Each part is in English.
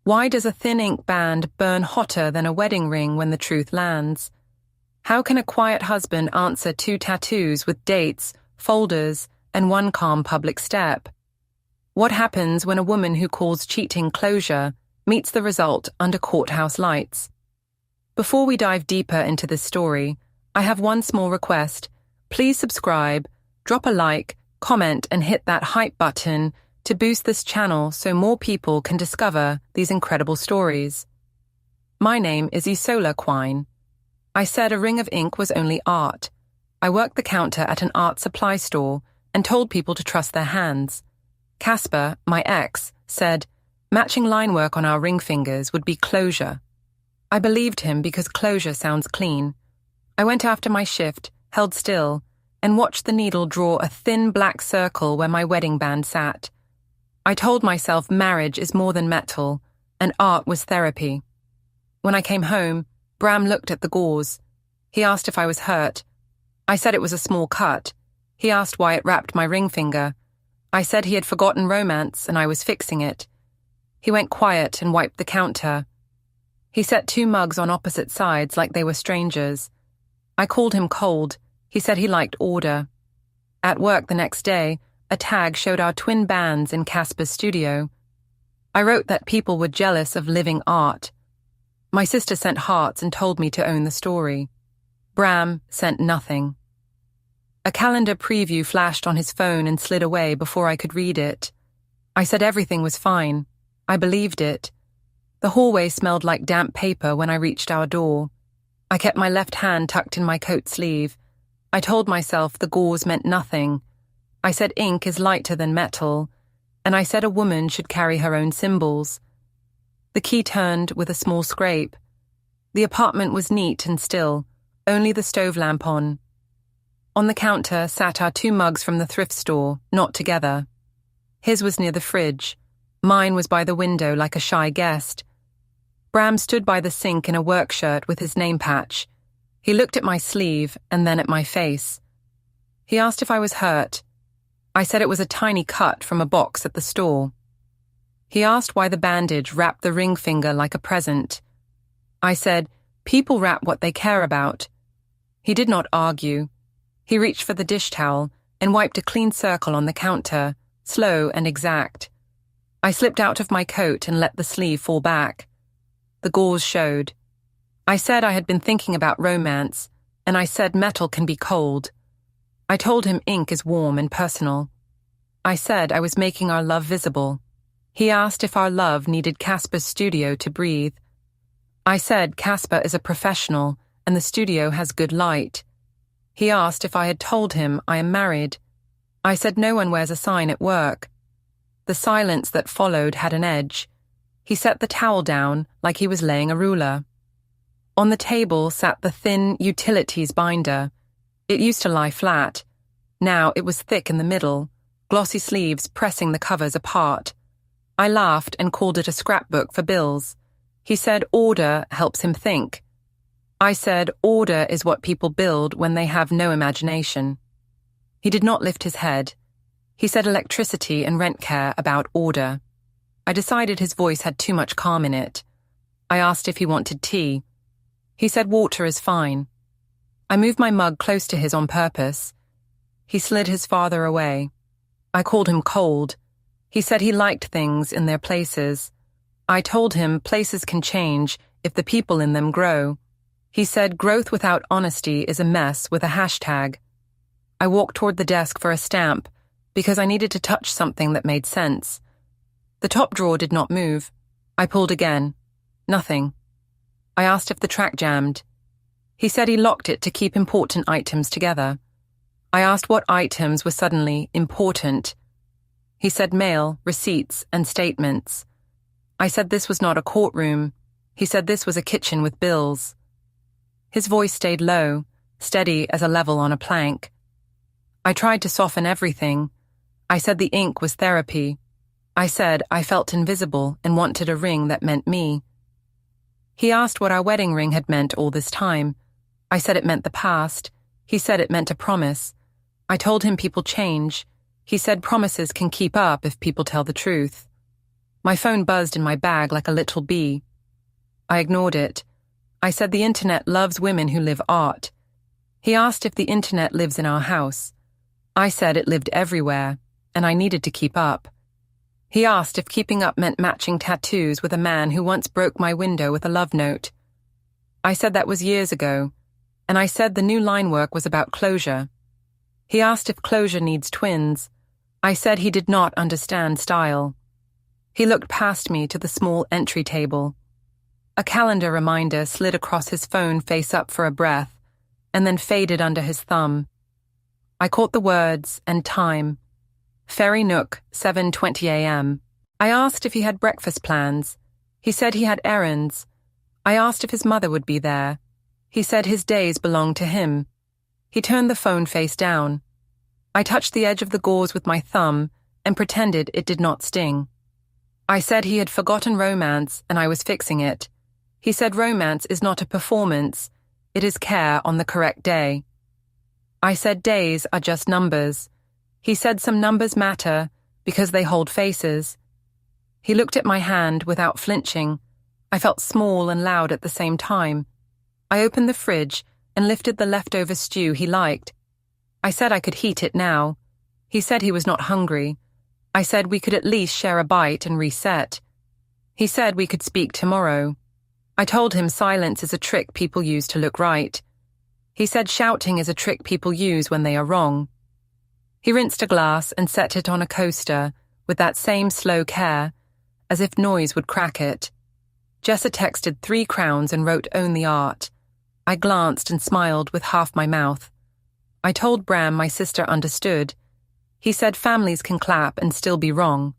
Why does a thin ink band burn hotter than a wedding ring when the truth lands? How can a quiet husband answer 2 tattoos with dates, folders, and 1 calm public step? What happens when a woman who calls cheating closure meets the result under courthouse lights? Before we dive deeper into this story, I have one small request. Please subscribe, drop a like, comment, and hit that hype button to boost this channel so more people can discover these incredible stories. My name is Isola Quine. I said a ring of ink was only art. I worked the counter at an art supply store and told people to trust their hands. Casper, my ex, said, matching line work on our ring fingers would be closure. I believed him because closure sounds clean. I went after my shift, held still, and watched the needle draw a thin black circle where my wedding band sat. I told myself marriage is more than metal, and art was therapy. When I came home, Bram looked at the gauze. He asked if I was hurt. I said it was a small cut. He asked why it wrapped my ring finger. I said he had forgotten romance and I was fixing it. He went quiet and wiped the counter. He set 2 mugs on opposite sides like they were strangers. I called him cold. He said he liked order. At work the next day, a tag showed our twin bands in Casper's studio. I wrote that people were jealous of living art. My sister sent hearts and told me to own the story. Bram sent nothing. A calendar preview flashed on his phone and slid away before I could read it. I said everything was fine. I believed it. The hallway smelled like damp paper when I reached our door. I kept my left hand tucked in my coat sleeve. I told myself the gauze meant nothing. I said ink is lighter than metal, and I said a woman should carry her own symbols. The key turned with a small scrape. The apartment was neat and still, only the stove lamp on. On the counter sat our 2 mugs from the thrift store, not together. His was near the fridge. Mine was by the window like a shy guest. Bram stood by the sink in a work shirt with his name patch. He looked at my sleeve and then at my face. He asked if I was hurt. I said it was a tiny cut from a box at the store. He asked why the bandage wrapped the ring finger like a present. I said, people wrap what they care about. He did not argue. He reached for the dish towel and wiped a clean circle on the counter, slow and exact. I slipped out of my coat and let the sleeve fall back. The gauze showed. I said I had been thinking about romance, and I said metal can be cold. I told him ink is warm and personal. I said I was making our love visible. He asked if our love needed Casper's studio to breathe. I said Casper is a professional and the studio has good light. He asked if I had told him I am married. I said no one wears a sign at work. The silence that followed had an edge. He set the towel down like he was laying a ruler. On the table sat the thin utilities binder. It used to lie flat. Now it was thick in the middle, glossy sleeves pressing the covers apart. I laughed and called it a scrapbook for bills. He said order helps him think. I said order is what people build when they have no imagination. He did not lift his head. He said electricity and rent care about order. I decided his voice had too much calm in it. I asked if he wanted tea. He said water is fine. I moved my mug close to his on purpose. He slid his farther away. I called him cold. He said he liked things in their places. I told him places can change if the people in them grow. He said growth without honesty is a mess with a hashtag. I walked toward the desk for a stamp because I needed to touch something that made sense. The top drawer did not move. I pulled again. Nothing. I asked if the track jammed. He said he locked it to keep important items together. I asked what items were suddenly important. He said mail, receipts, and statements. I said this was not a courtroom. He said this was a kitchen with bills. His voice stayed low, steady as a level on a plank. I tried to soften everything. I said the ink was therapy. I said I felt invisible and wanted a ring that meant me. He asked what our wedding ring had meant all this time. I said it meant the past. He said it meant a promise. I told him people change. He said promises can keep up if people tell the truth. My phone buzzed in my bag like a little bee. I ignored it. I said the internet loves women who live art. He asked if the internet lives in our house. I said it lived everywhere, and I needed to keep up. He asked if keeping up meant matching tattoos with a man who once broke my window with a love note. I said that was years ago, and I said the new line work was about closure. He asked if closure needs twins. I said he did not understand style. He looked past me to the small entry table. A calendar reminder slid across his phone face up for a breath, and then faded under his thumb. I caught the words and time. Ferry Nook, 7:20 a.m. I asked if he had breakfast plans. He said he had errands. I asked if his mother would be there. He said his days belonged to him. He turned the phone face down. I touched the edge of the gauze with my thumb and pretended it did not sting. I said he had forgotten romance and I was fixing it. He said romance is not a performance, it is care on the correct day. I said days are just numbers. He said some numbers matter because they hold faces. He looked at my hand without flinching. I felt small and loud at the same time. I opened the fridge and lifted the leftover stew he liked. I said I could heat it now. He said he was not hungry. I said we could at least share a bite and reset. He said we could speak tomorrow. I told him silence is a trick people use to look right. He said shouting is a trick people use when they are wrong. He rinsed a glass and set it on a coaster with that same slow care, as if noise would crack it. Jessa texted 3 crowns and wrote own the art. I glanced and smiled with half my mouth. I told Bram my sister understood. He said families can clap and still be wrong.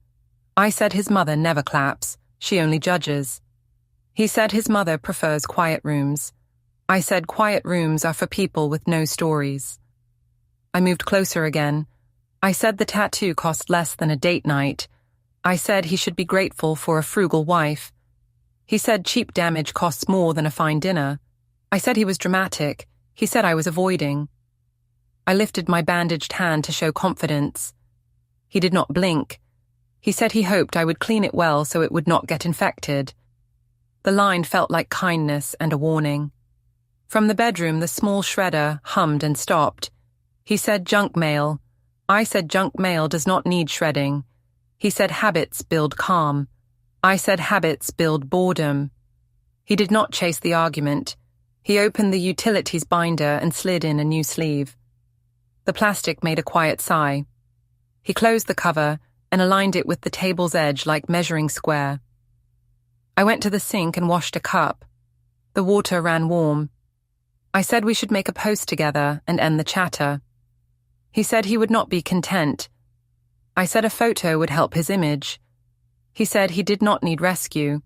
I said his mother never claps, she only judges. He said his mother prefers quiet rooms. I said quiet rooms are for people with no stories. I moved closer again. I said the tattoo cost less than a date night. I said he should be grateful for a frugal wife. He said cheap damage costs more than a fine dinner. I said he was dramatic. He said I was avoiding. I lifted my bandaged hand to show confidence. He did not blink. He said he hoped I would clean it well so it would not get infected. The line felt like kindness and a warning. From the bedroom, the small shredder hummed and stopped. He said junk mail. I said junk mail does not need shredding. He said habits build calm. I said habits build boredom. He did not chase the argument. He opened the utilities binder and slid in a new sleeve. The plastic made a quiet sigh. He closed the cover and aligned it with the table's edge like measuring square. I went to the sink and washed a cup. The water ran warm. I said we should make a post together and end the chatter. He said he would not be content. I said a photo would help his image. He said he did not need rescue.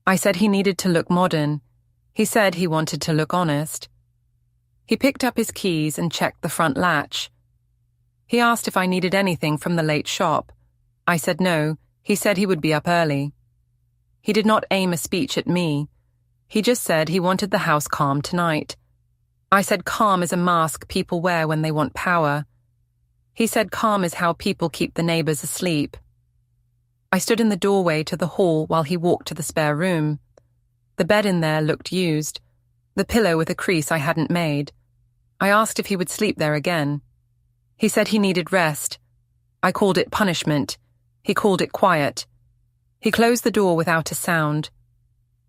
I said he needed to look modern. He said he wanted to look honest. He picked up his keys and checked the front latch. He asked if I needed anything from the late shop. I said no. He said he would be up early. He did not aim a speech at me. He just said he wanted the house calm tonight. I said calm is a mask people wear when they want power. He said calm is how people keep the neighbors asleep. I stood in the doorway to the hall while he walked to the spare room. The bed in there looked used, the pillow with a crease I hadn't made. I asked if he would sleep there again. He said he needed rest. I called it punishment. He called it quiet. He closed the door without a sound.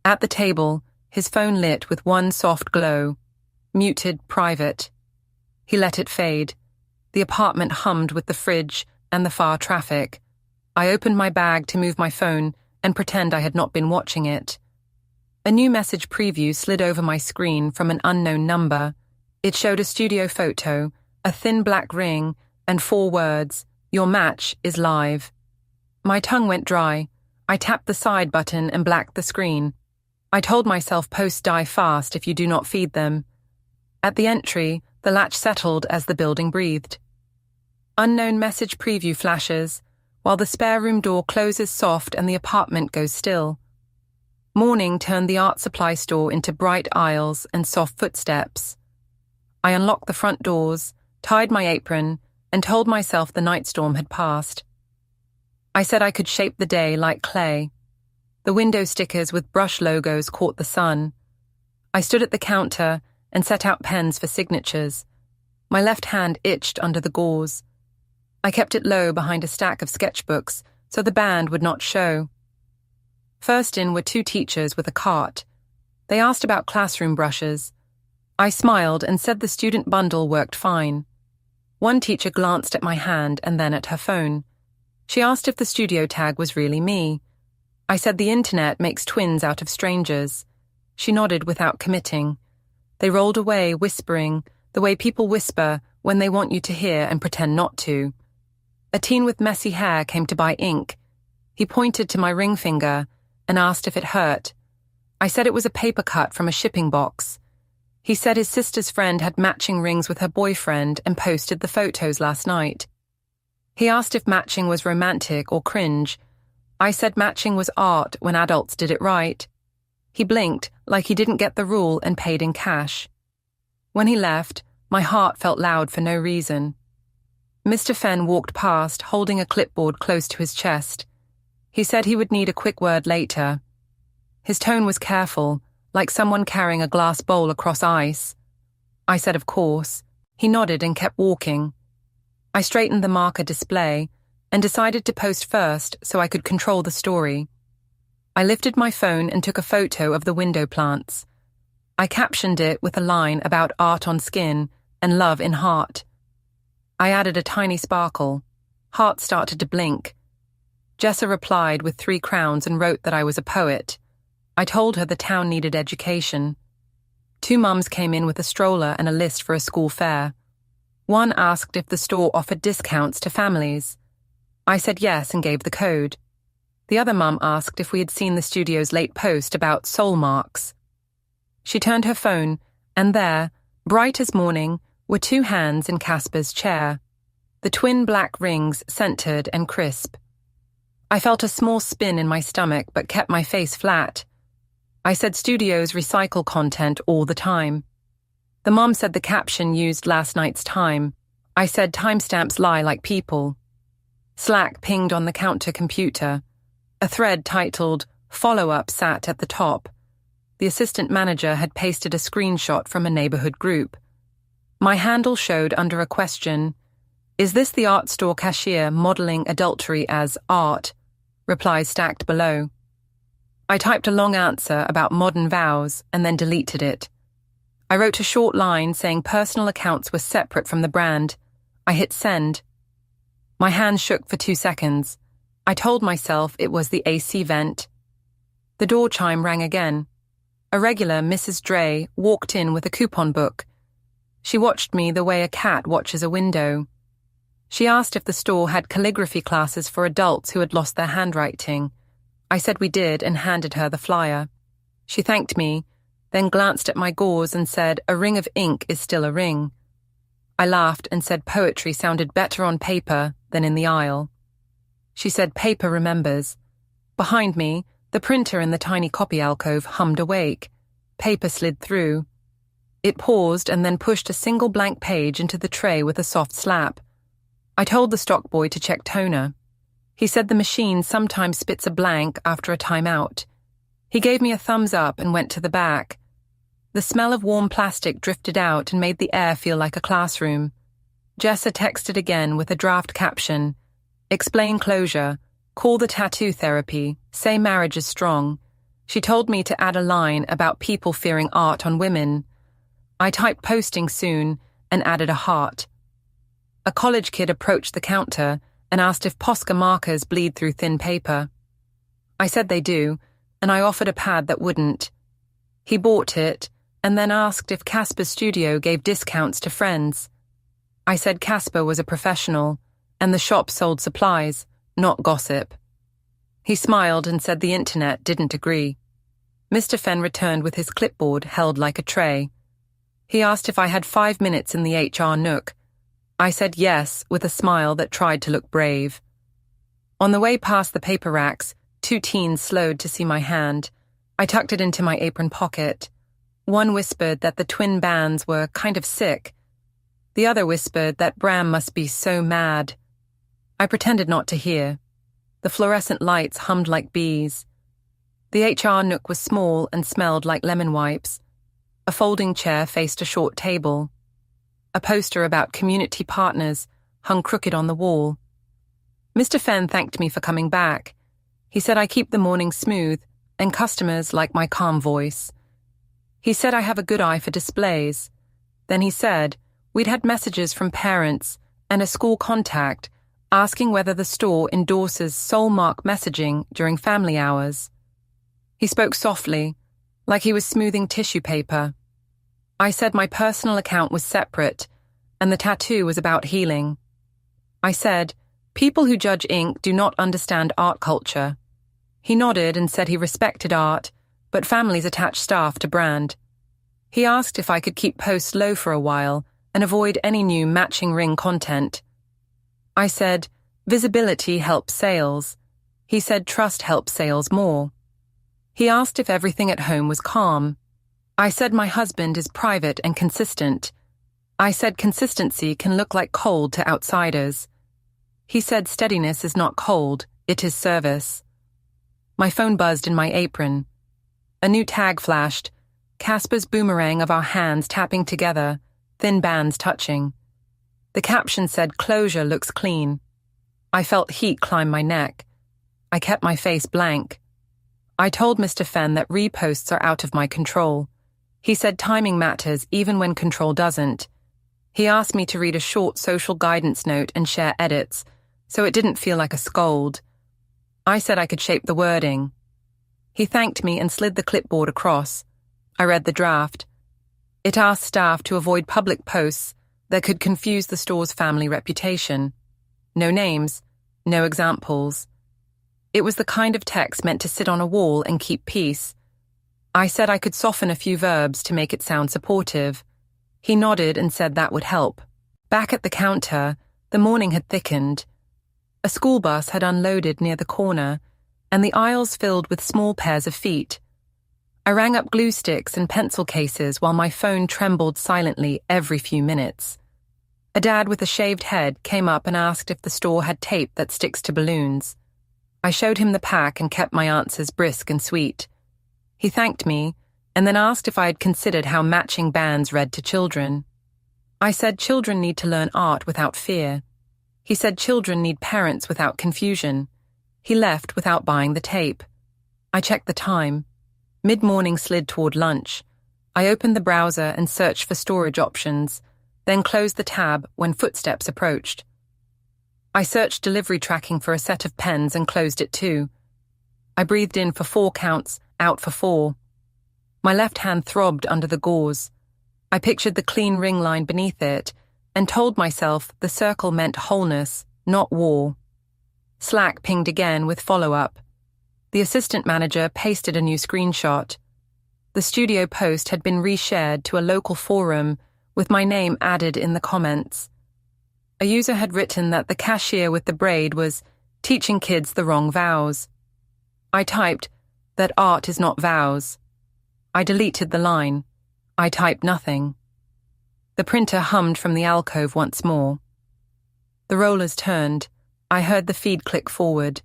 At the table, his phone lit with one soft glow. Muted, private. He let it fade. The apartment hummed with the fridge and the far traffic. I opened my bag to move my phone and pretend I had not been watching it. A new message preview slid over my screen from an unknown number. It showed a studio photo, a thin black ring, and 4 words, "Your match is live." My tongue went dry. I tapped the side button and blacked the screen. I told myself posts die fast if you do not feed them. At the entry, the latch settled as the building breathed. Unknown message preview flashes, while the spare room door closes soft and the apartment goes still. Morning turned the art supply store into bright aisles and soft footsteps. I unlocked the front doors, tied my apron, and told myself the night storm had passed. I said I could shape the day like clay. The window stickers with brush logos caught the sun. I stood at the counter and set out pens for signatures. My left hand itched under the gauze. I kept it low behind a stack of sketchbooks so the band would not show. First in were 2 teachers with a cart. They asked about classroom brushes. I smiled and said the student bundle worked fine. One teacher glanced at my hand and then at her phone. She asked if the studio tag was really me. I said the internet makes twins out of strangers. She nodded without committing. They rolled away, whispering, the way people whisper when they want you to hear and pretend not to. A teen with messy hair came to buy ink. He pointed to my ring finger and asked if it hurt. I said it was a paper cut from a shipping box. He said his sister's friend had matching rings with her boyfriend and posted the photos last night. He asked if matching was romantic or cringe. I said matching was art when adults did it right. He blinked like he didn't get the rule and paid in cash. When he left, my heart felt loud for no reason. Mr. Fenn walked past, holding a clipboard close to his chest. He said he would need a quick word later. His tone was careful, like someone carrying a glass bowl across ice. I said of course. He nodded and kept walking. I straightened the marker display and decided to post first so I could control the story. I lifted my phone and took a photo of the window plants. I captioned it with a line about art on skin and love in heart. I added a tiny sparkle. Heart started to blink. Jessa replied with 3 crowns and wrote that I was a poet. I told her the town needed education. 2 mums came in with a stroller and a list for a school fair. One asked if the store offered discounts to families. I said yes and gave the code. The other mum asked if we had seen the studio's late post about soul marks. She turned her phone, and there, bright as morning, were 2 hands in Casper's chair. The twin black rings centered and crisp. I felt a small spin in my stomach but kept my face flat. I said studios recycle content all the time. The mom said the caption used last night's time. I said timestamps lie like people. Slack pinged on the counter computer. A thread titled Follow-up sat at the top. The assistant manager had pasted a screenshot from a neighborhood group. My handle showed under a question, "Is this the art store cashier modeling adultery as art?" Replies stacked below. I typed a long answer about modern vows and then deleted it. I wrote a short line saying personal accounts were separate from the brand. I hit send. My hand shook for 2 seconds. I told myself it was the AC vent. The door chime rang again. A regular Mrs. Dre walked in with a coupon book. She watched me the way a cat watches a window. She asked if the store had calligraphy classes for adults who had lost their handwriting. I said we did and handed her the flyer. She thanked me, then glanced at my gauze and said a ring of ink is still a ring. I laughed and said poetry sounded better on paper than in the aisle. She said paper remembers. Behind me, the printer in the tiny copy alcove hummed awake. Paper slid through. It paused and then pushed a single blank page into the tray with a soft slap. I told the stock boy to check toner. He said the machine sometimes spits a blank after a timeout. He gave me a thumbs up and went to the back. The smell of warm plastic drifted out and made the air feel like a classroom. Jessa texted again with a draft caption. Explain closure. Call the tattoo therapy. Say marriage is strong. She told me to add a line about people fearing art on women. I typed posting soon and added a heart. A college kid approached the counter and asked if Posca markers bleed through thin paper. I said they do, and I offered a pad that wouldn't. He bought it and then asked if Casper's studio gave discounts to friends. I said Casper was a professional, and the shop sold supplies, not gossip. He smiled and said the internet didn't agree. Mr. Fenn returned with his clipboard held like a tray. He asked if I had 5 minutes in the HR nook. I said yes, with a smile that tried to look brave. On the way past the paper racks, 2 teens slowed to see my hand. I tucked it into my apron pocket. One whispered that the twin bands were kind of sick. The other whispered that Bram must be so mad. I pretended not to hear. The fluorescent lights hummed like bees. The HR nook was small and smelled like lemon wipes. A folding chair faced a short table. A poster about community partners hung crooked on the wall. Mr. Fenn thanked me for coming back. He said I keep the morning smooth, and customers like my calm voice. He said I have a good eye for displays. Then he said we'd had messages from parents and a school contact asking whether the store endorses soul mark messaging during family hours. He spoke softly, like he was smoothing tissue paper. I said my personal account was separate, and the tattoo was about healing. I said, people who judge ink do not understand art culture. He nodded and said he respected art, but families attach staff to brand. He asked if I could keep posts low for a while and avoid any new matching ring content. I said, visibility helps sales. He said trust helps sales more. He asked if everything at home was calm. I said my husband is private and consistent. I said consistency can look like cold to outsiders. He said steadiness is not cold, it is service. My phone buzzed in my apron. A new tag flashed, Casper's boomerang of our hands tapping together, thin bands touching. The caption said, "Closure looks clean." I felt heat climb my neck. I kept my face blank. I told Mr. Fenn that reposts are out of my control. He said timing matters even when control doesn't. He asked me to read a short social guidance note and share edits, so it didn't feel like a scold. I said I could shape the wording. He thanked me and slid the clipboard across. I read the draft. It asked staff to avoid public posts that could confuse the store's family reputation. No names, no examples. It was the kind of text meant to sit on a wall and keep peace. I said I could soften a few verbs to make it sound supportive. He nodded and said that would help. Back at the counter, the morning had thickened. A school bus had unloaded near the corner, and the aisles filled with small pairs of feet. I rang up glue sticks and pencil cases while my phone trembled silently every few minutes. A dad with a shaved head came up and asked if the store had tape that sticks to balloons. I showed him the pack and kept my answers brisk and sweet. He thanked me and then asked if I had considered how matching bands read to children. I said children need to learn art without fear. He said children need parents without confusion. He left without buying the tape. I checked the time. Mid-morning slid toward lunch. I opened the browser and searched for storage options, then closed the tab when footsteps approached. I searched delivery tracking for a set of pens and closed it too. I breathed in for 4 counts, out for 4. My left hand throbbed under the gauze. I pictured the clean ring line beneath it and told myself the circle meant wholeness, not war. Slack pinged again with follow-up. The assistant manager pasted a new screenshot. The studio post had been reshared to a local forum with my name added in the comments. A user had written that the cashier with the braid was teaching kids the wrong vows. I typed that art is not vows. I deleted the line. I typed nothing. The printer hummed from the alcove once more. The rollers turned. I heard the feed click forward.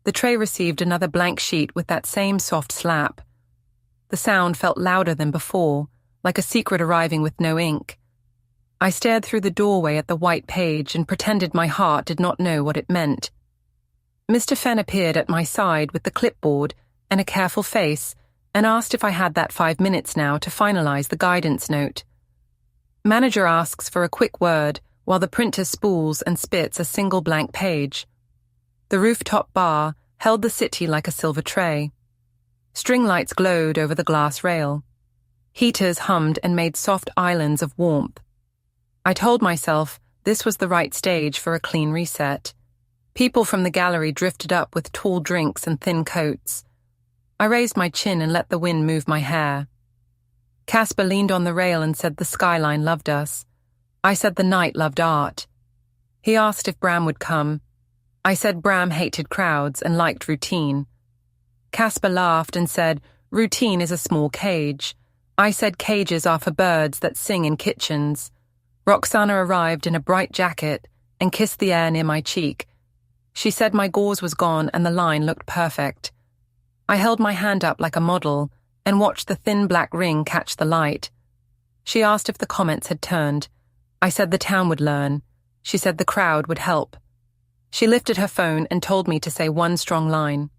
The tray received another blank sheet with that same soft slap. The sound felt louder than before, like a secret arriving with no ink. I stared through the doorway at the white page and pretended my heart did not know what it meant. Mr. Fenn appeared at my side with the clipboard and a careful face and asked if I had that 5 minutes now to finalize the guidance note. Manager asks for a quick word while the printer spools and spits a single blank page. The rooftop bar held the city like a silver tray. String lights glowed over the glass rail. Heaters hummed and made soft islands of warmth. I told myself this was the right stage for a clean reset. People from the gallery drifted up with tall drinks and thin coats. I raised my chin and let the wind move my hair. Casper leaned on the rail and said the skyline loved us. I said the night loved art. He asked if Bram would come. I said Bram hated crowds and liked routine. Casper laughed and said, routine is a small cage. I said cages are for birds that sing in kitchens. Roxana arrived in a bright jacket and kissed the air near my cheek. She said my gauze was gone and the line looked perfect. I held my hand up like a model and watched the thin black ring catch the light. She asked if the comments had turned. I said the town would learn. She said the crowd would help. She lifted her phone and told me to say one strong line.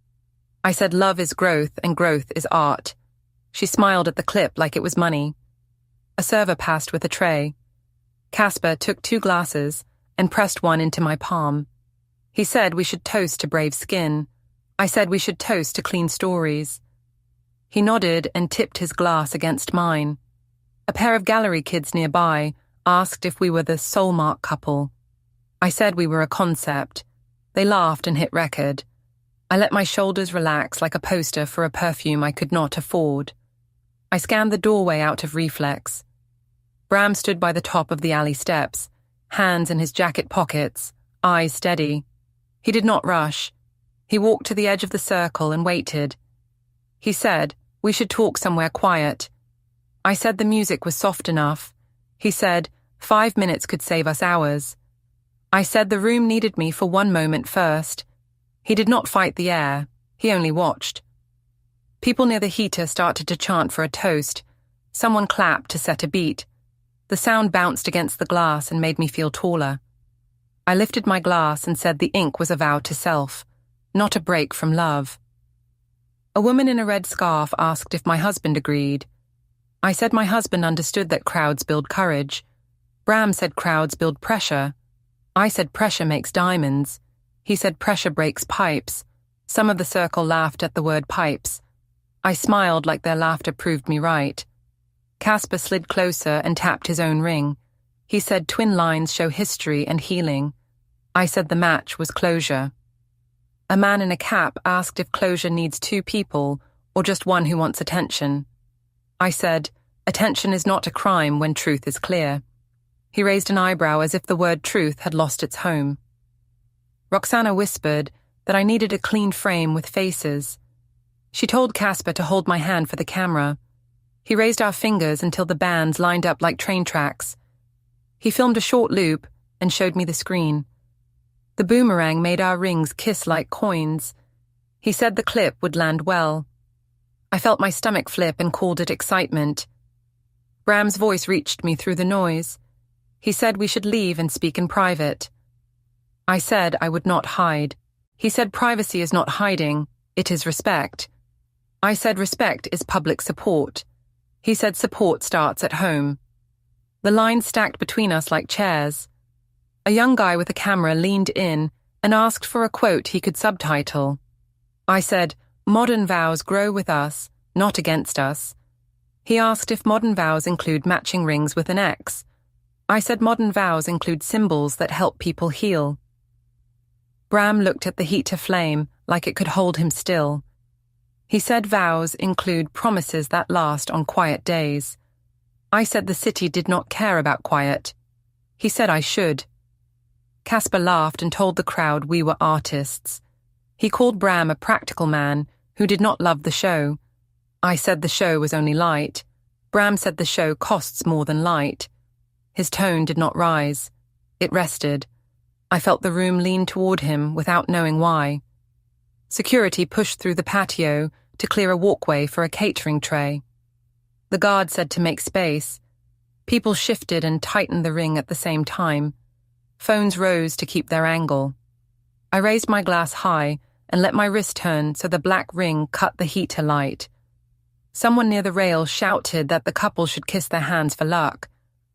I said love is growth and growth is art. She smiled at the clip like it was money. A server passed with a tray. Casper took 2 glasses and pressed one into my palm. He said we should toast to brave skin. I said we should toast to clean stories. He nodded and tipped his glass against mine. A pair of gallery kids nearby asked if we were the Soulmark couple. I said we were a concept. They laughed and hit record. I let my shoulders relax like a poster for a perfume I could not afford. I scanned the doorway out of reflex. Bram stood by the top of the alley steps, hands in his jacket pockets, eyes steady. He did not rush. He walked to the edge of the circle and waited. He said, we should talk somewhere quiet. I said the music was soft enough. He said, 5 minutes could save us hours. I said the room needed me for one moment first. He did not fight the air. He only watched. People near the heater started to chant for a toast. Someone clapped to set a beat. The sound bounced against the glass and made me feel taller. I lifted my glass and said the ink was a vow to self, not a break from love. A woman in a red scarf asked if my husband agreed. I said my husband understood that crowds build courage. Bram said crowds build pressure. I said pressure makes diamonds. He said pressure breaks pipes. Some of the circle laughed at the word pipes. I smiled like their laughter proved me right. Casper slid closer and tapped his own ring. He said twin lines show history and healing. I said the match was closure. A man in a cap asked if closure needs 2 people or just one who wants attention. I said, attention is not a crime when truth is clear. He raised an eyebrow as if the word truth had lost its home. Roxana whispered that I needed a clean frame with faces. She told Casper to hold my hand for the camera. He raised our fingers until the bands lined up like train tracks. He filmed a short loop and showed me the screen. The boomerang made our rings kiss like coins. He said the clip would land well. I felt my stomach flip and called it excitement. Bram's voice reached me through the noise. He said we should leave and speak in private. I said I would not hide. He said privacy is not hiding, it is respect. I said respect is public support. He said support starts at home. The lines stacked between us like chairs. A young guy with a camera leaned in and asked for a quote he could subtitle. I said, modern vows grow with us, not against us. He asked if modern vows include matching rings with an X. I said modern vows include symbols that help people heal. Bram looked at the heater flame like it could hold him still. He said vows include promises that last on quiet days. I said the city did not care about quiet. He said I should. Casper laughed and told the crowd we were artists. He called Bram a practical man who did not love the show. I said the show was only light. Bram said the show costs more than light. His tone did not rise. It rested. I felt the room lean toward him without knowing why. Security pushed through the patio to clear a walkway for a catering tray. The guard said to make space. People shifted and tightened the ring at the same time. Phones rose to keep their angle. I raised my glass high and let my wrist turn so the black ring cut the heater light. Someone near the rail shouted that the couple should kiss their hands for luck.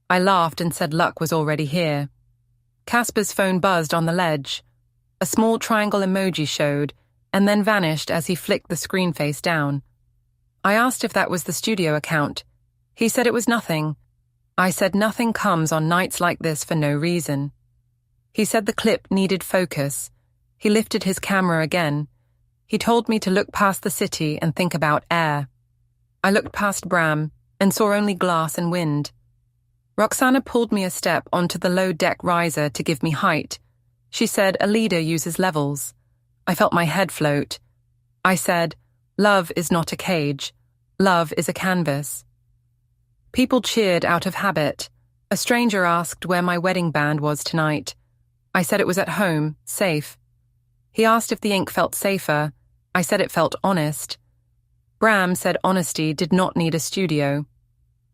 I laughed and said luck was already here. Casper's phone buzzed on the ledge. A small triangle emoji showed and then vanished as he flicked the screen face down. I asked if that was the studio account. He said it was nothing. I said nothing comes on nights like this for no reason. He said the clip needed focus. He lifted his camera again. He told me to look past the city and think about air. I looked past Bram and saw only glass and wind. Roxana pulled me a step onto the low deck riser to give me height. She said a leader uses levels. I felt my head float. I said, love is not a cage. Love is a canvas. People cheered out of habit. A stranger asked where my wedding band was tonight. I said it was at home, safe. He asked if the ink felt safer. I said it felt honest. Bram said honesty did not need a studio.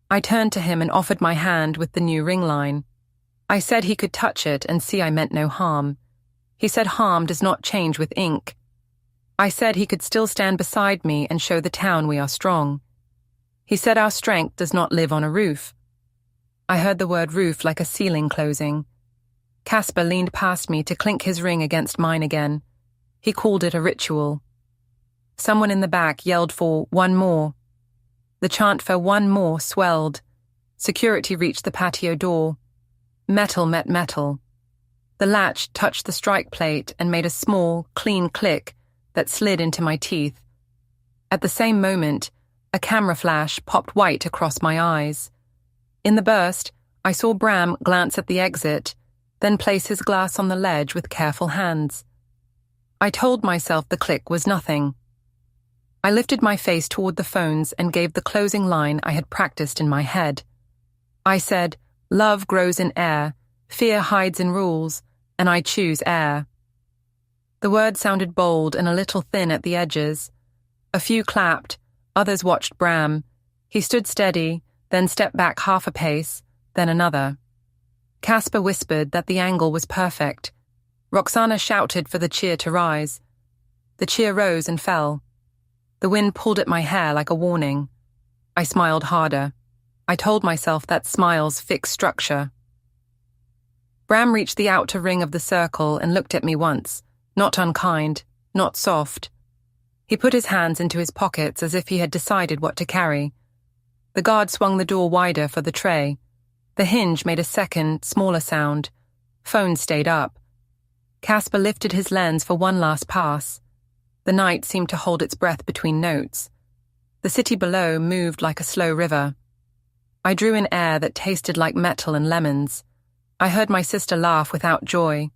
I turned to him and offered my hand with the new ring line. I said he could touch it and see I meant no harm. He said harm does not change with ink. I said he could still stand beside me and show the town we are strong. He said our strength does not live on a roof. I heard the word roof like a ceiling closing. Casper leaned past me to clink his ring against mine again. He called it a ritual. Someone in the back yelled for one more. The chant for one more swelled. Security reached the patio door. Metal met metal. The latch touched the strike plate and made a small, clean click that slid into my teeth. At the same moment, a camera flash popped white across my eyes. In the burst, I saw Bram glance at the exit, then place his glass on the ledge with careful hands. I told myself the click was nothing. I lifted my face toward the phones and gave the closing line I had practiced in my head. I said, "Love grows in air, fear hides in rules, and I choose air." The word sounded bold and a little thin at the edges. A few clapped, others watched Bram. He stood steady, then stepped back half a pace, then another. Casper whispered that the angle was perfect. Roxana shouted for the cheer to rise. The cheer rose and fell. The wind pulled at my hair like a warning. I smiled harder. I told myself that smiles fix structure. Bram reached the outer ring of the circle and looked at me once, not unkind, not soft. He put his hands into his pockets as if he had decided what to carry. The guard swung the door wider for the tray. The hinge made a second, smaller sound. Phone stayed up. Casper lifted his lens for one last pass. The night seemed to hold its breath between notes. The city below moved like a slow river. I drew in air that tasted like metal and lemons. I heard my sister laugh without joy.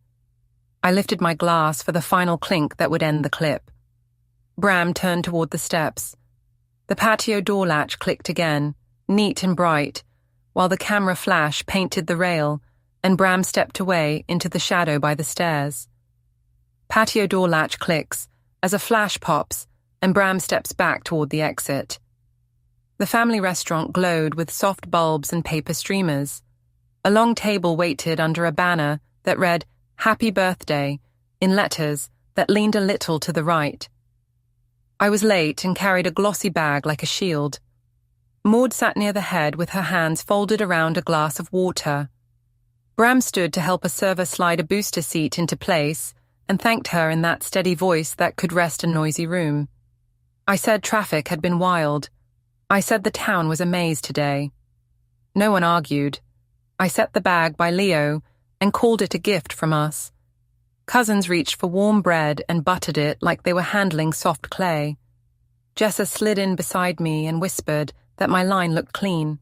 I lifted my glass for the final clink that would end the clip. Bram turned toward the steps. The patio door latch clicked again, neat and bright, while the camera flash painted the rail, and Bram stepped away into the shadow by the stairs. Patio door latch clicks as a flash pops, and Bram steps back toward the exit. The family restaurant glowed with soft bulbs and paper streamers. A long table waited under a banner that read, "Happy Birthday," in letters that leaned a little to the right. I was late and carried a glossy bag like a shield. Maud sat near the head with her hands folded around a glass of water. Bram stood to help a server slide a booster seat into place and thanked her in that steady voice that could rest a noisy room. I said traffic had been wild. I said the town was a maze today. No one argued. I set the bag by Leo and called it a gift from us. Cousins reached for warm bread and buttered it like they were handling soft clay. Jessa slid in beside me and whispered that my line looked clean.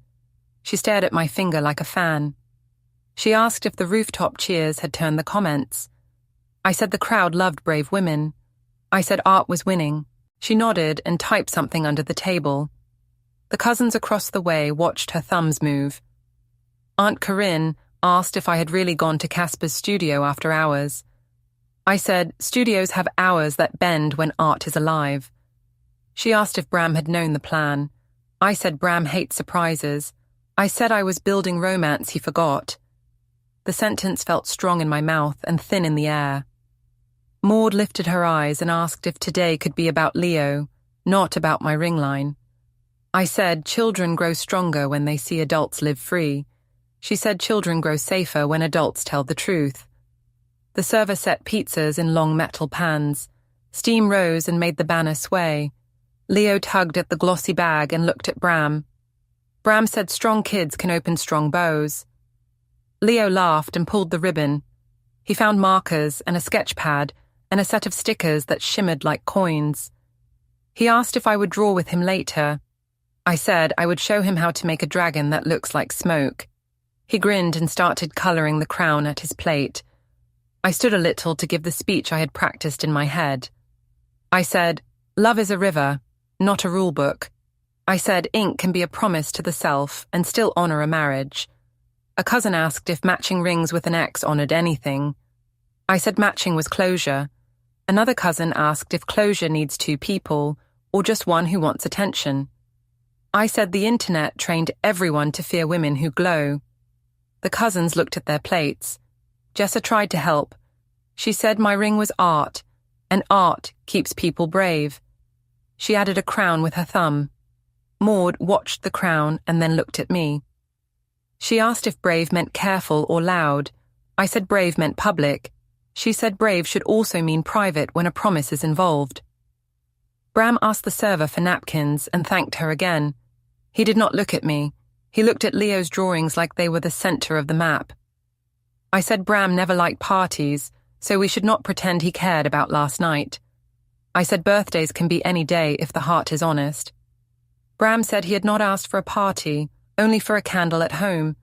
She stared at my finger like a fan. She asked if the rooftop cheers had turned the comments. I said the crowd loved brave women. I said art was winning. She nodded and typed something under the table. The cousins across the way watched her thumbs move. Aunt Corinne asked if I had really gone to Casper's studio after hours. I said studios have hours that bend when art is alive. She asked if Bram had known the plan. I said Bram hates surprises. I said I was building romance he forgot. The sentence felt strong in my mouth and thin in the air. Maud lifted her eyes and asked if today could be about Leo, not about my ring line. I said children grow stronger when they see adults live free. She said children grow safer when adults tell the truth. The server set pizzas in long metal pans. Steam rose and made the banner sway. Leo tugged at the glossy bag and looked at Bram. Bram said strong kids can open strong bows. Leo laughed and pulled the ribbon. He found markers and a sketch pad and a set of stickers that shimmered like coins. He asked if I would draw with him later. I said I would show him how to make a dragon that looks like smoke. He grinned and started colouring the crown at his plate. I stood a little to give the speech I had practiced in my head. I said, love is a river, not a rule book. I said ink can be a promise to the self and still honour a marriage. A cousin asked if matching rings with an X honoured anything. I said matching was closure. Another cousin asked if closure needs two people, or just one who wants attention? I said the internet trained everyone to fear women who glow. The cousins looked at their plates. Jessa tried to help. She said my ring was art, and art keeps people brave. She added a crown with her thumb. Maud watched the crown and then looked at me. She asked if brave meant careful or loud. I said brave meant public. She said brave should also mean private when a promise is involved. Bram asked the server for napkins and thanked her again. He did not look at me. He looked at Leo's drawings like they were the center of the map. I said Bram never liked parties, so we should not pretend he cared about last night. I said birthdays can be any day if the heart is honest. Bram said he had not asked for a party, only for a candle at home.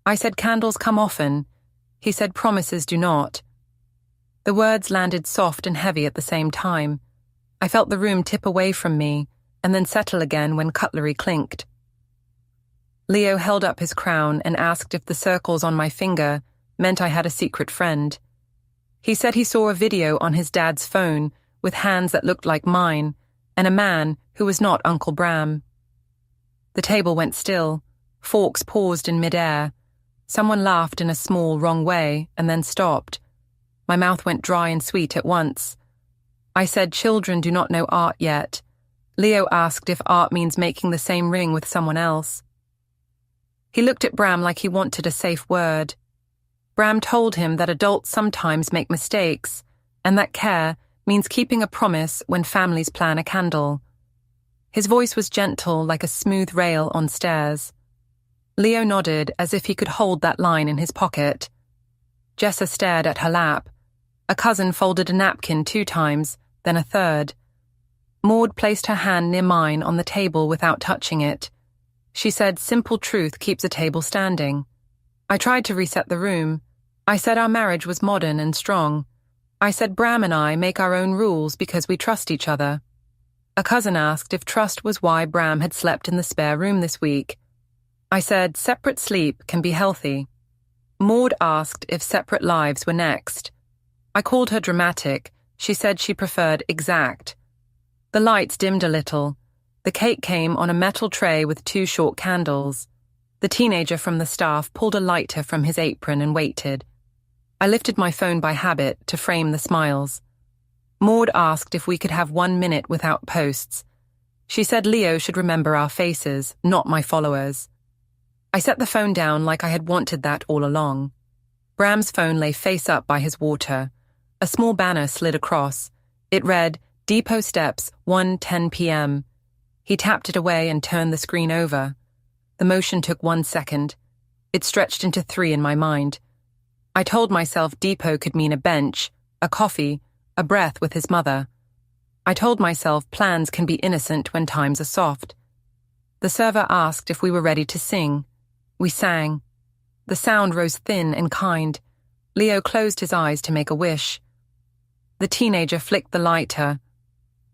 I said candles come often. He said promises do not. The words landed soft and heavy at the same time. I felt the room tip away from me, and then settle again when cutlery clinked. Leo held up his crown and asked if the circles on my finger meant I had a secret friend. He said he saw a video on his dad's phone with hands that looked like mine, and a man who was not Uncle Bram. The table went still. Forks paused in midair. Someone laughed in a small, wrong way, and then stopped. My mouth went dry and sweet at once. I said children do not know art yet. Leo asked if art means making the same ring with someone else. He looked at Bram like he wanted a safe word. Bram told him that adults sometimes make mistakes, and that care means keeping a promise when families plan a candle. His voice was gentle like a smooth rail on stairs. Leo nodded as if he could hold that line in his pocket. Jessa stared at her lap. A cousin folded a napkin 2 times, then a third. Maud placed her hand near mine on the table without touching it. She said simple truth keeps a table standing. I tried to reset the room. I said our marriage was modern and strong. I said Bram and I make our own rules because we trust each other. A cousin asked if trust was why Bram had slept in the spare room this week. I said separate sleep can be healthy. Maud asked if separate lives were next. I called her dramatic. She said she preferred exact. The lights dimmed a little. The cake came on a metal tray with 2 short candles. The teenager from the staff pulled a lighter from his apron and waited. I lifted my phone by habit to frame the smiles. Maud asked if we could have 1 minute without posts. She said Leo should remember our faces, not my followers. I set the phone down like I had wanted that all along. Bram's phone lay face up by his water. A small banner slid across. It read, Depot Steps, 1:10 p.m. He tapped it away and turned the screen over. The motion took 1 second. It stretched into 3 in my mind. I told myself depot could mean a bench, a coffee, a breath with his mother. I told myself plans can be innocent when times are soft. The server asked if we were ready to sing. We sang. The sound rose thin and kind. Leo closed his eyes to make a wish. The teenager flicked the lighter.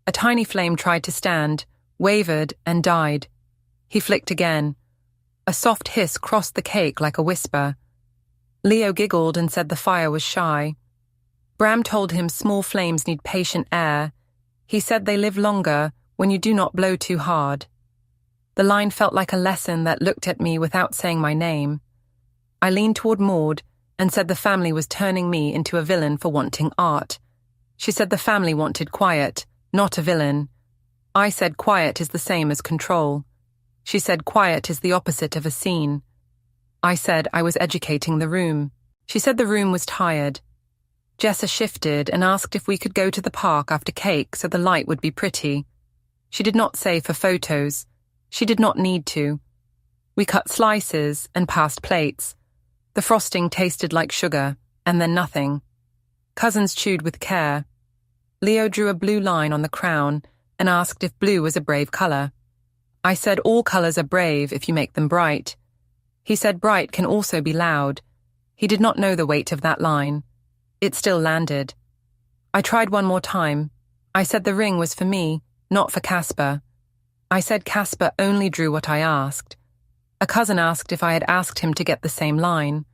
A tiny flame tried to stand, wavered, and died. He flicked again. A soft hiss crossed the cake like a whisper. Leo giggled and said the fire was shy. Bram told him small flames need patient air. He said they live longer when you do not blow too hard. The line felt like a lesson that looked at me without saying my name. I leaned toward Maud and said the family was turning me into a villain for wanting art. She said the family wanted quiet, not a villain. I said quiet is the same as control. She said quiet is the opposite of a scene. I said I was educating the room. She said the room was tired. Jessa shifted and asked if we could go to the park after cake so the light would be pretty. She did not say for photos. She did not need to. We cut slices and passed plates. The frosting tasted like sugar, and then nothing. Cousins chewed with care. Leo drew a blue line on the crown and asked if blue was a brave color. I said all colors are brave if you make them bright. He said bright can also be loud. He did not know the weight of that line. It still landed. I tried one more time. I said the ring was for me, not for Casper. I said Casper only drew what I asked. A cousin asked if I had asked him to get the same line.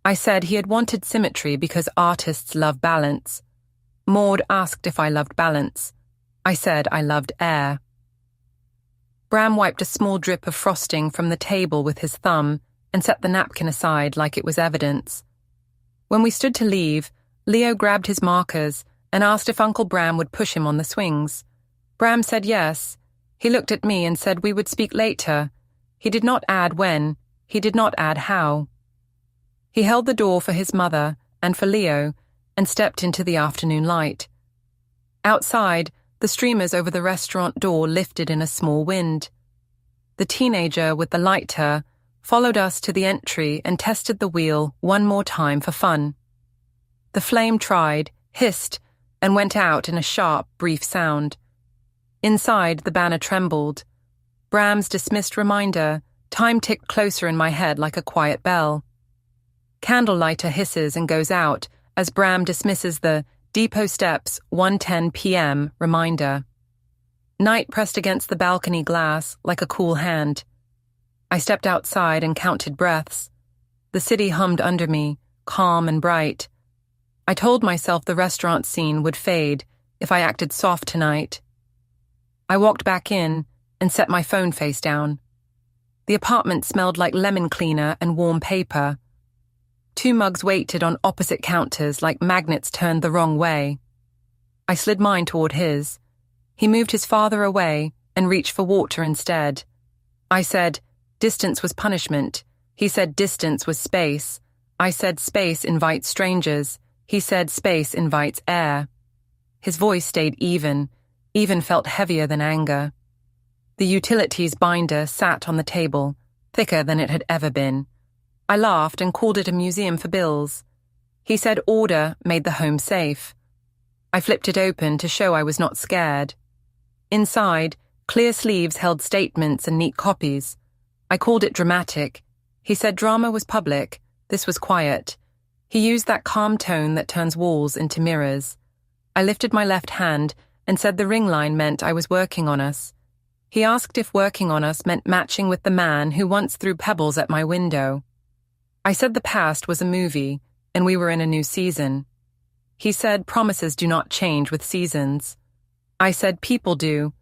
I said he had wanted symmetry because artists love balance. Maud asked if I loved balance. I said I loved air. Bram wiped a small drip of frosting from the table with his thumb and set the napkin aside like it was evidence. When we stood to leave, Leo grabbed his markers and asked if Uncle Bram would push him on the swings. Bram said yes. He looked at me and said we would speak later. He did not add when. He did not add how. He held the door for his mother and for Leo and stepped into the afternoon light. Outside, the streamers over the restaurant door lifted in a small wind. The teenager with the lighter followed us to the entry and tested the wheel one more time for fun. The flame tried, hissed, and went out in a sharp, brief sound. Inside, the banner trembled. Bram's dismissed reminder, time ticked closer in my head like a quiet bell. Candle lighter hisses and goes out as Bram dismisses the Depot Steps 1:10 p.m. reminder. Night pressed against the balcony glass like a cool hand. I stepped outside and counted breaths. The city hummed under me, calm and bright. I told myself the restaurant scene would fade if I acted soft tonight. I walked back in and set my phone face down. The apartment smelled like lemon cleaner and warm paper. 2 mugs waited on opposite counters like magnets turned the wrong way. I slid mine toward his. He moved his farther away and reached for water instead. I said, distance was punishment. He said distance was space. I said space invites strangers. He said space invites air. His voice stayed even felt heavier than anger. The utilities binder sat on the table, thicker than it had ever been. I laughed and called it a museum for bills. He said order made the home safe. I flipped it open to show I was not scared. Inside, clear sleeves held statements and neat copies. I called it dramatic. He said drama was public. This was quiet. He used that calm tone that turns walls into mirrors. I lifted my left hand and said the ring line meant I was working on us. He asked if working on us meant matching with the man who once threw pebbles at my window. I said the past was a movie, and we were in a new season. He said promises do not change with seasons. I said people do.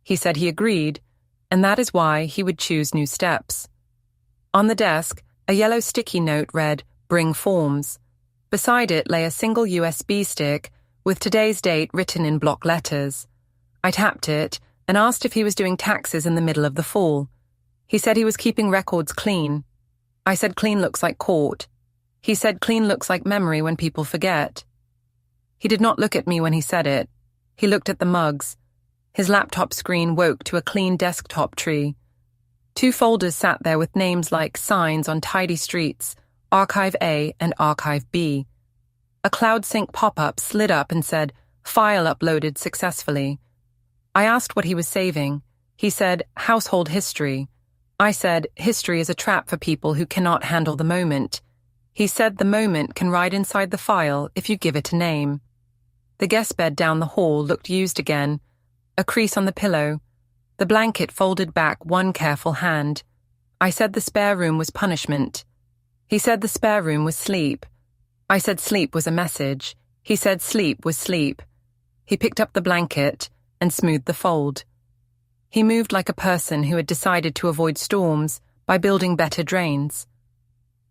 He said he agreed, and that is why he would choose new steps. On the desk, a yellow sticky note read, "Bring forms." Beside it lay a single USB stick with today's date written in block letters. I tapped it and asked if he was doing taxes in the middle of the fall. He said he was keeping records clean. I said clean looks like court. He said clean looks like memory when people forget. He did not look at me when he said it. He looked at the mugs. His laptop screen woke to a clean desktop tree. 2 folders sat there with names like signs on tidy streets, Archive A and Archive B. A CloudSync pop-up slid up and said, "File uploaded successfully." I asked what he was saving. He said, "Household history." I said, "History is a trap for people who cannot handle the moment." He said the moment can ride inside the file if you give it a name. The guest bed down the hall looked used again. A crease on the pillow. The blanket folded back one careful hand. I said the spare room was punishment. He said the spare room was sleep. I said sleep was a message. He said sleep was sleep. He picked up the blanket and smoothed the fold. He moved like a person who had decided to avoid storms by building better drains.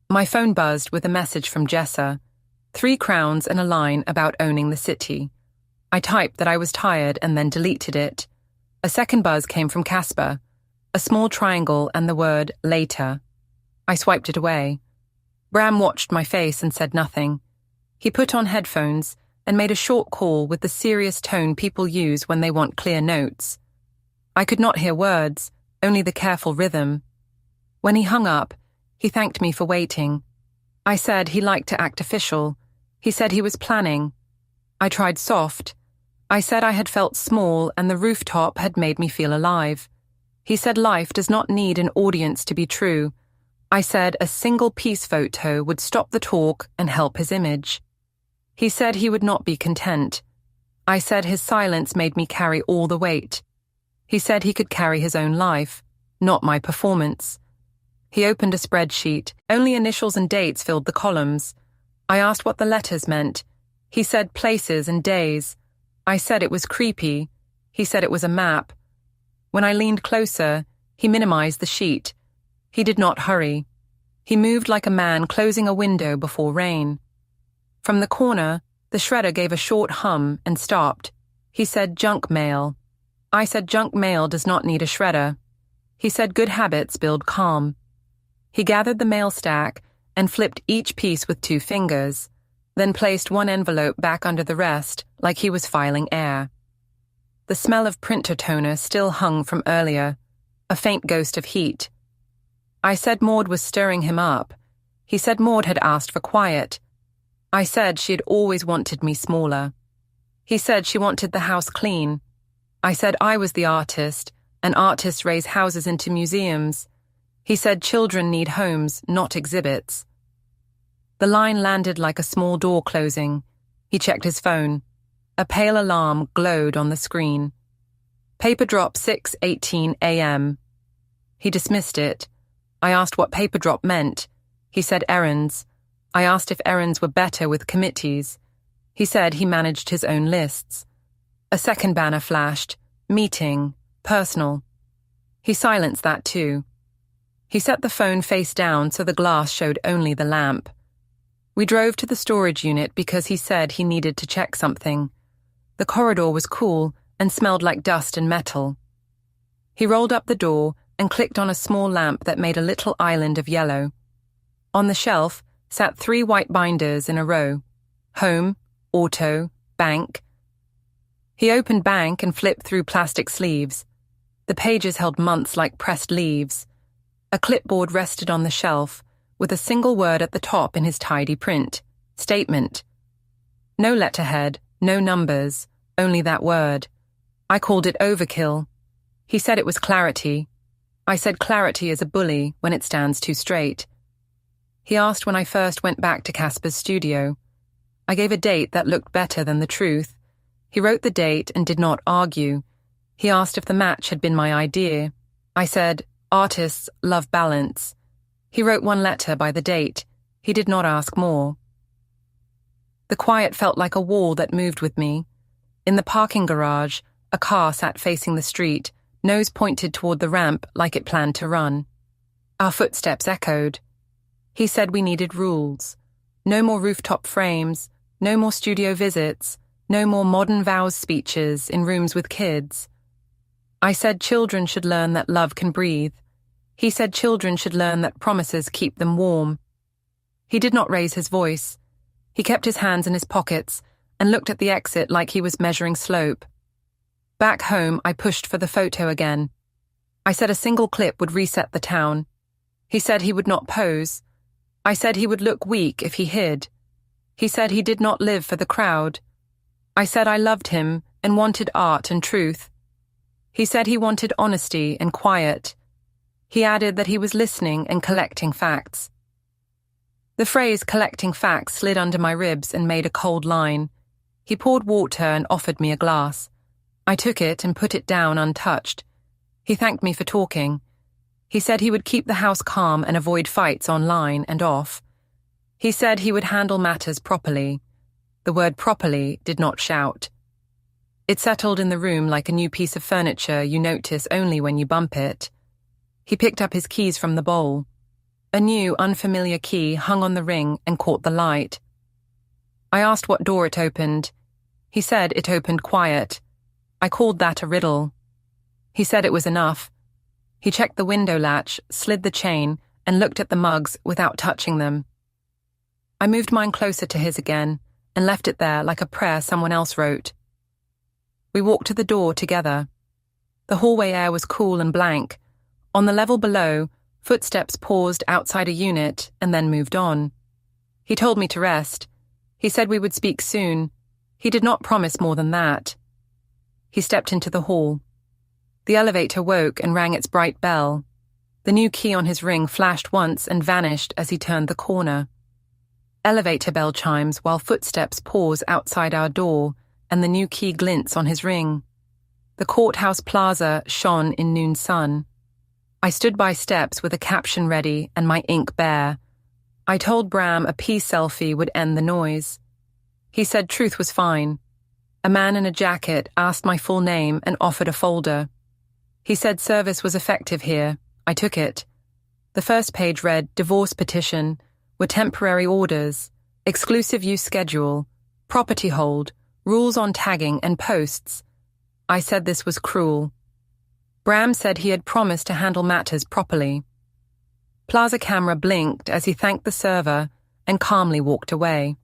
My phone buzzed with a message from Jessa. 3 crowns and a line about owning the city. I typed that I was tired and then deleted it. A second buzz came from Casper. A small triangle and the word later. I swiped it away. Bram watched my face and said nothing. He put on headphones and made a short call with the serious tone people use when they want clear notes. I could not hear words, only the careful rhythm. When he hung up, he thanked me for waiting. I said he liked to act official. He said he was planning. I tried soft. I said I had felt small and the rooftop had made me feel alive. He said life does not need an audience to be true. I said a single peace photo would stop the talk and help his image. He said he would not be content. I said his silence made me carry all the weight. He said he could carry his own life, not my performance. He opened a spreadsheet. Only initials and dates filled the columns. I asked what the letters meant. He said places and days. I said it was creepy. He said it was a map. When I leaned closer, he minimized the sheet. He did not hurry. He moved like a man closing a window before rain. From the corner, the shredder gave a short hum and stopped. He said junk mail. I said junk mail does not need a shredder. He said good habits build calm. He gathered the mail stack and flipped each piece with 2 fingers, then placed one envelope back under the rest like he was filing air. The smell of printer toner still hung from earlier, a faint ghost of heat. I said Maud was stirring him up. He said Maud had asked for quiet. I said she had always wanted me smaller. He said she wanted the house clean. I said I was the artist, and artists raise houses into museums. He said children need homes, not exhibits. The line landed like a small door closing. He checked his phone. A pale alarm glowed on the screen. Paper drop 6:18 a.m. He dismissed it. I asked what paper drop meant. He said errands. I asked if errands were better with committees. He said he managed his own lists. A second banner flashed. Meeting. Personal. He silenced that too. He set the phone face down so the glass showed only the lamp. We drove to the storage unit because he said he needed to check something. The corridor was cool and smelled like dust and metal. He rolled up the door and clicked on a small lamp that made a little island of yellow. On the shelf sat 3 white binders in a row. Home, auto, bank. He opened bank and flipped through plastic sleeves. The pages held months like pressed leaves. A clipboard rested on the shelf, with a single word at the top in his tidy print. Statement. No letterhead, no numbers, only that word. I called it overkill. He said it was clarity. I said clarity is a bully when it stands too straight. He asked when I first went back to Casper's studio. I gave a date that looked better than the truth. He wrote the date and did not argue. He asked if the match had been my idea. I said, artists love balance. He wrote 1 letter by the date. He did not ask more. The quiet felt like a wall that moved with me. In the parking garage, a car sat facing the street, nose pointed toward the ramp like it planned to run. Our footsteps echoed. He said we needed rules. No more rooftop frames, no more studio visits, no more modern vows speeches in rooms with kids. I said children should learn that love can breathe. He said children should learn that promises keep them warm. He did not raise his voice. He kept his hands in his pockets and looked at the exit like he was measuring slope. Back home, I pushed for the photo again. I said a single clip would reset the town. He said he would not pose. I said he would look weak if he hid. He said he did not live for the crowd. I said I loved him and wanted art and truth. He said he wanted honesty and quiet. He added that he was listening and collecting facts. The phrase collecting facts slid under my ribs and made a cold line. He poured water and offered me a glass. I took it and put it down untouched. He thanked me for talking. He said he would keep the house calm and avoid fights online and off. He said he would handle matters properly. The word properly did not shout. It settled in the room like a new piece of furniture you notice only when you bump it. He picked up his keys from the bowl. A new, unfamiliar key hung on the ring and caught the light. I asked what door it opened. He said it opened quiet. I called that a riddle. He said it was enough. He checked the window latch, slid the chain, and looked at the mugs without touching them. I moved mine closer to his again and left it there like a prayer someone else wrote. We walked to the door together. The hallway air was cool and blank. On the level below, footsteps paused outside a unit and then moved on. He told me to rest. He said we would speak soon. He did not promise more than that. He stepped into the hall. The elevator woke and rang its bright bell. The new key on his ring flashed once and vanished as he turned the corner. Elevator bell chimes while footsteps pause outside our door and the new key glints on his ring. The courthouse plaza shone in noon sun. I stood by steps with a caption ready and my ink bare. I told Bram a peace selfie would end the noise. He said truth was fine. A man in a jacket asked my full name and offered a folder. He said service was effective here. I took it. The first page read, divorce petition, were temporary orders, exclusive use schedule, property hold, rules on tagging and posts. I said this was cruel. Bram said he had promised to handle matters properly. Plaza Camera blinked as he thanked the server and calmly walked away.